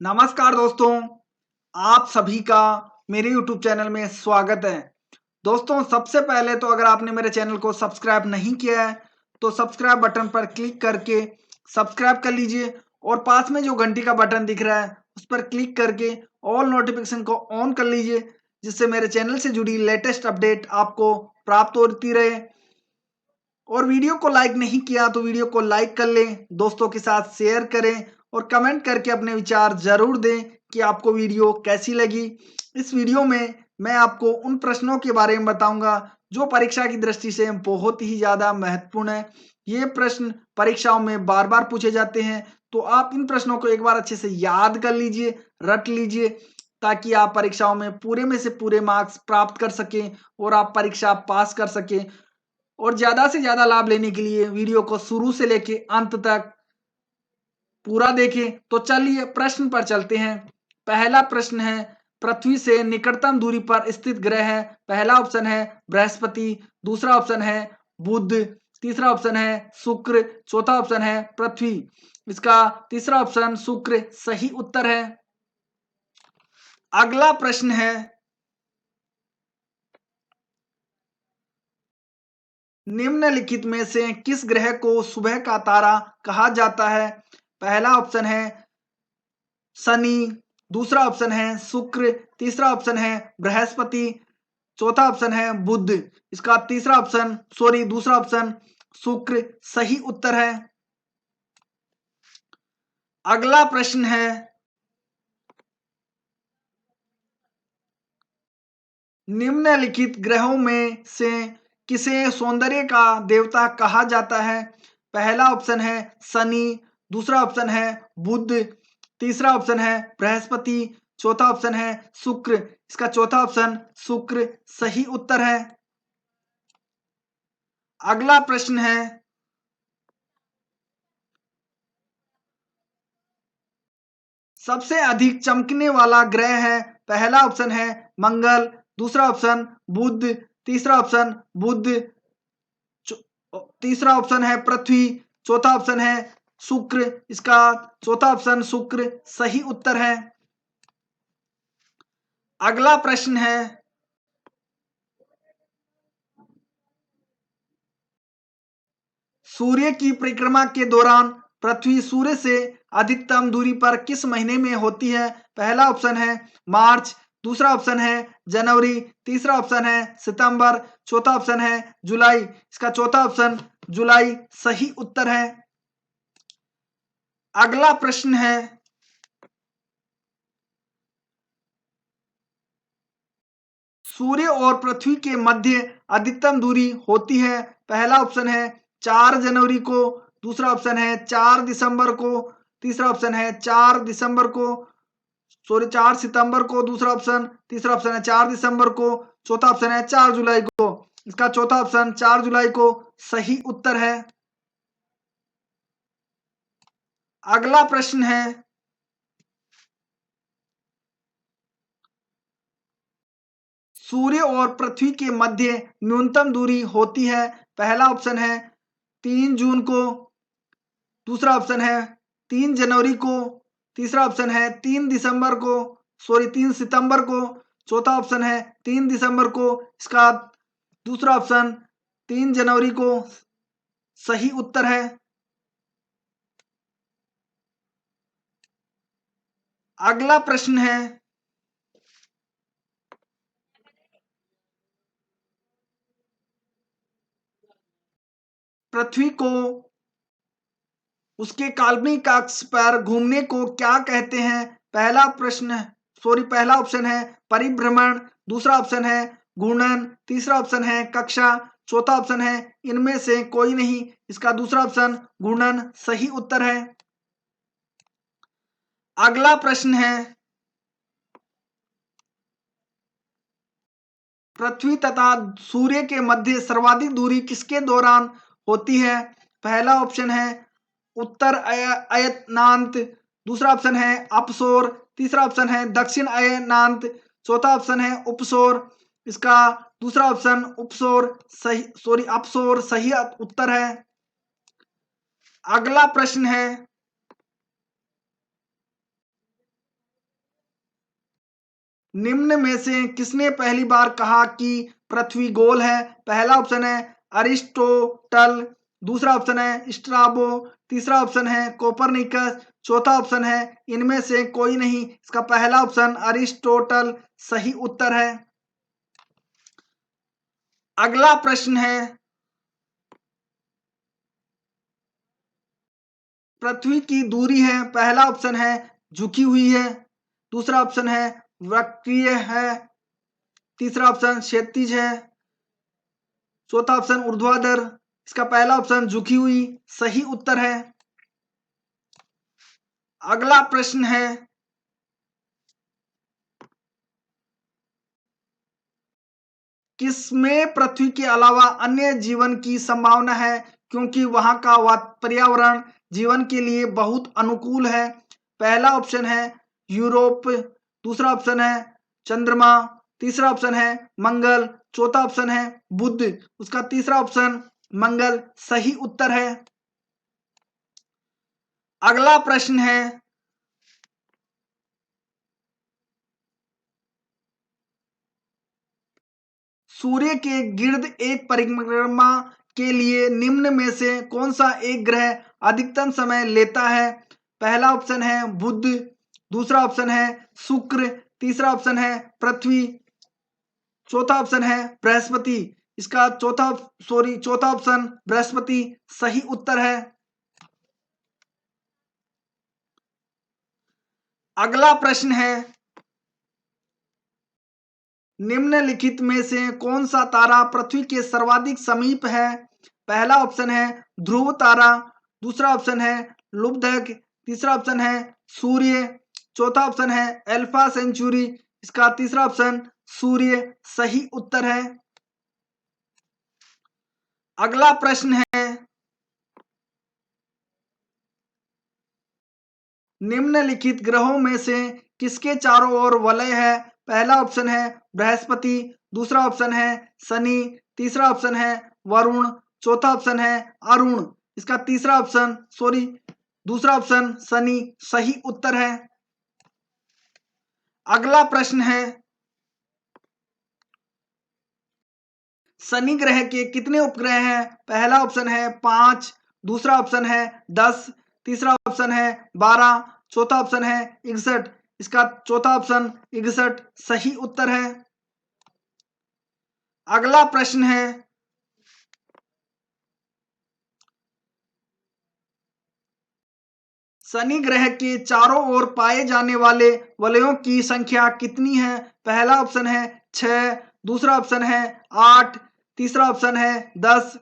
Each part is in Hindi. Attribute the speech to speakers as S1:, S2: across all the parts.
S1: नमस्कार दोस्तों, आप सभी का मेरे YouTube चैनल में स्वागत है। दोस्तों, सबसे पहले तो अगर आपने मेरे चैनल को सब्सक्राइब नहीं किया है, तो सब्सक्राइब बटन पर क्लिक करके सब्सक्राइब कर लीजिए और पास में जो घंटी का बटन दिख रहा है, उस पर क्लिक करके ऑल नोटिफिकेशन को ऑन कर लीजिए, जिससे मेरे चैनल से जुड़ी लेटेस्ट अपडेट आपको प्राप्त होती रहे। और वीडियो को लाइक नहीं किया तो वीडियो को लाइक कर लें, दोस्तों के साथ शेयर करें और कमेंट करके अपने विचार जरूर दें कि आपको वीडियो कैसी लगी। इस वीडियो में मैं आपको उन प्रश्नों के बारे में बताऊंगा जो परीक्षा की दृष्टि से बहुत ही ज़्यादा महत्वपूर्ण है। ये प्रश्न परीक्षाओं में बार-बार पूछे जाते हैं, तो आप इन प्रश्नों को एक बार अच्छे से याद कर लीजिए, रट लीजिए, ताकि आप परीक्षाओं में पूरे में से पूरे मार्क्स प्राप्त कर सकें और आप परीक्षा पास कर सकें। और ज़्यादा से ज़्यादा लाभ लेने के लिए वीडियो को शुरू से लेके अंत तक पूरा देखें। तो चलिए प्रश्न पर चलते हैं। पहला प्रश्न है, पृथ्वी से निकटतम दूरी पर स्थित ग्रह है। पहला ऑप्शन है बृहस्पति, दूसरा ऑप्शन है बुध, तीसरा ऑप्शन है शुक्र, चौथा ऑप्शन है पृथ्वी। इसका तीसरा ऑप्शन शुक्र सही उत्तर है। अगला प्रश्न है, निम्नलिखित में से किस ग्रह को सुबह का तारा कहा जाता है? पहला ऑप्शन है शनि, दूसरा ऑप्शन है शुक्र, तीसरा ऑप्शन है बृहस्पति, चौथा ऑप्शन है बुध। इसका दूसरा ऑप्शन शुक्र सही उत्तर है। अगला प्रश्न है, निम्नलिखित ग्रहों में से किसे सौंदर्य का देवता कहा जाता है? पहला ऑप्शन है शनि, दूसरा ऑप्शन है बुध, तीसरा ऑप्शन है बृहस्पति, चौथा ऑप्शन है शुक्र। इसका चौथा ऑप्शन शुक्र सही उत्तर है। अगला प्रश्न है, सबसे अधिक चमकने वाला ग्रह है। पहला ऑप्शन है मंगल, दूसरा ऑप्शन बुध, तीसरा ऑप्शन बुध, तीसरा ऑप्शन है पृथ्वी, चौथा ऑप्शन है शुक्र। इसका चौथा ऑप्शन शुक्र सही उत्तर है। अगला प्रश्न है, सूर्य की परिक्रमा के दौरान पृथ्वी सूर्य से अधिकतम दूरी पर किस महीने में होती है? पहला ऑप्शन है मार्च, दूसरा ऑप्शन है जनवरी, तीसरा ऑप्शन है सितंबर, चौथा ऑप्शन है जुलाई। इसका चौथा ऑप्शन जुलाई सही उत्तर है। अगला प्रश्न है, सूर्य और पृथ्वी के मध्य अधिकतम दूरी होती है। पहला ऑप्शन है 4 जनवरी को, दूसरा ऑप्शन है 4 दिसंबर को, तीसरा ऑप्शन है 4 दिसंबर को, 4 सितंबर को दूसरा ऑप्शन, तीसरा ऑप्शन है 4 दिसंबर को, चौथा ऑप्शन है 4 जुलाई को। इसका चौथा ऑप्शन 4 जुलाई को सही उत्तर है। अगला प्रश्न है, सूर्य और पृथ्वी के मध्य न्यूनतम दूरी होती है। पहला ऑप्शन है 3 जून को, दूसरा ऑप्शन है 3 जनवरी को, तीसरा ऑप्शन है 3 सितंबर को, चौथा ऑप्शन है 3 दिसंबर को। इसका दूसरा ऑप्शन 3 जनवरी को सही उत्तर है। अगला प्रश्न है, पृथ्वी को उसके काल्पनिक अक्ष पर घूमने को क्या कहते हैं? पहला ऑप्शन है परिभ्रमण, दूसरा ऑप्शन है घूर्णन, तीसरा ऑप्शन है कक्षा, चौथा ऑप्शन है इनमें से कोई नहीं। इसका दूसरा ऑप्शन घूर्णन सही उत्तर है। अगला प्रश्न है, पृथ्वी तथा सूर्य के मध्य सर्वाधिक दूरी किसके दौरान होती है? पहला ऑप्शन है उत्तर अयनांत, दूसरा ऑप्शन है अपसोर, तीसरा ऑप्शन है दक्षिण अयनांत, चौथा ऑप्शन है उपसोर। इसका दूसरा ऑप्शन अपसोर सही उत्तर है। अगला प्रश्न है, निम्न में से किसने पहली बार कहा कि पृथ्वी गोल है? पहला ऑप्शन है अरिस्टोटल, दूसरा ऑप्शन है स्ट्राबो, तीसरा ऑप्शन है कोपरनिकस, चौथा ऑप्शन है इनमें से कोई नहीं। इसका पहला ऑप्शन अरिस्टोटल सही उत्तर है। अगला प्रश्न है, पृथ्वी की दूरी है, पहला ऑप्शन है झुकी हुई है, दूसरा ऑप्शन है वक्रीय है, तीसरा ऑप्शन क्षैतिज है, चौथा ऑप्शन ऊर्ध्वाधर। इसका पहला ऑप्शन झुकी हुई सही उत्तर है। अगला प्रश्न है, किसमें पृथ्वी के अलावा अन्य जीवन की संभावना है क्योंकि वहां का पर्यावरण जीवन के लिए बहुत अनुकूल है? पहला ऑप्शन है यूरोप, दूसरा ऑप्शन है चंद्रमा, तीसरा ऑप्शन है मंगल, चौथा ऑप्शन है बुध। उसका तीसरा ऑप्शन मंगल सही उत्तर है। अगला प्रश्न है, सूर्य के गिर्द एक परिक्रमा के लिए निम्न में से कौन सा एक ग्रह अधिकतम समय लेता है? पहला ऑप्शन है बुध, दूसरा ऑप्शन है शुक्र, तीसरा ऑप्शन है पृथ्वी, चौथा ऑप्शन है बृहस्पति। इसका चौथा ऑप्शन बृहस्पति सही उत्तर है। अगला प्रश्न है, निम्नलिखित में से कौन सा तारा पृथ्वी के सर्वाधिक समीप है? पहला ऑप्शन है ध्रुव तारा, दूसरा ऑप्शन है लुब्धक, तीसरा ऑप्शन है सूर्य, चौथा ऑप्शन है अल्फा सेंचुरी। इसका तीसरा ऑप्शन सूर्य सही उत्तर है। अगला प्रश्न है, निम्नलिखित ग्रहों में से किसके चारों ओर वलय है? पहला ऑप्शन है बृहस्पति, दूसरा ऑप्शन है शनि, तीसरा ऑप्शन है वरुण, चौथा ऑप्शन है अरुण। इसका दूसरा ऑप्शन शनि सही उत्तर है। अगला प्रश्न है, शनि ग्रह के कितने उपग्रह हैं? पहला ऑप्शन है 5, दूसरा ऑप्शन है 10, तीसरा ऑप्शन है 12, चौथा ऑप्शन है 61। इसका चौथा ऑप्शन 61 सही उत्तर है। अगला प्रश्न है, शनि ग्रह के चारों ओर पाए जाने वाले वलयों की संख्या कितनी है? पहला ऑप्शन है 6, दूसरा ऑप्शन है 8, तीसरा ऑप्शन है 10,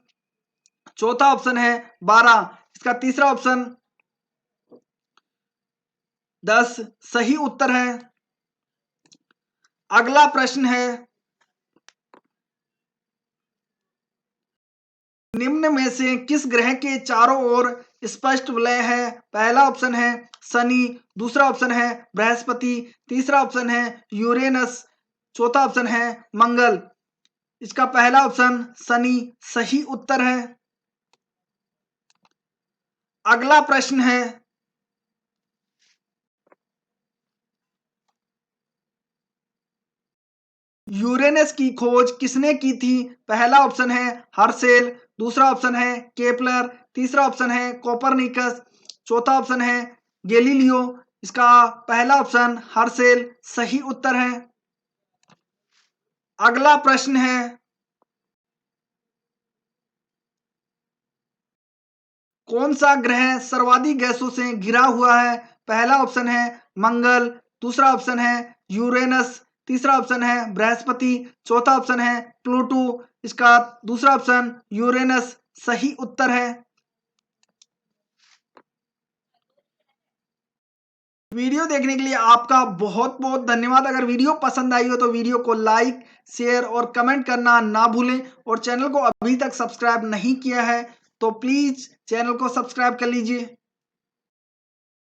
S1: चौथा ऑप्शन है 12। इसका तीसरा ऑप्शन 10 सही उत्तर है। अगला प्रश्न है, निम्न में से किस ग्रह के चारों ओर स्पष्ट वलय है? पहला ऑप्शन है शनि, दूसरा ऑप्शन है बृहस्पति, तीसरा ऑप्शन है यूरेनस, चौथा ऑप्शन है मंगल। इसका पहला ऑप्शन शनि सही उत्तर है। अगला प्रश्न है, यूरेनस की खोज किसने की थी? पहला ऑप्शन है हर्शेल, दूसरा ऑप्शन है केपलर, तीसरा ऑप्शन है कोपरनिकस, चौथा ऑप्शन है गैलीलियो। इसका पहला ऑप्शन हर्शेल सही उत्तर है। अगला प्रश्न है, कौन सा ग्रह सर्वाधिक गैसों से घिरा हुआ है? पहला ऑप्शन है मंगल, दूसरा ऑप्शन है यूरेनस, तीसरा ऑप्शन है बृहस्पति, चौथा ऑप्शन है प्लूटो। इसका दूसरा ऑप्शन यूरेनस सही उत्तर है। वीडियो देखने के लिए आपका बहुत बहुत धन्यवाद। अगर वीडियो पसंद आई हो तो वीडियो को लाइक, शेयर और कमेंट करना ना भूलें और चैनल को अभी तक सब्सक्राइब नहीं किया है तो प्लीज चैनल को सब्सक्राइब कर लीजिए।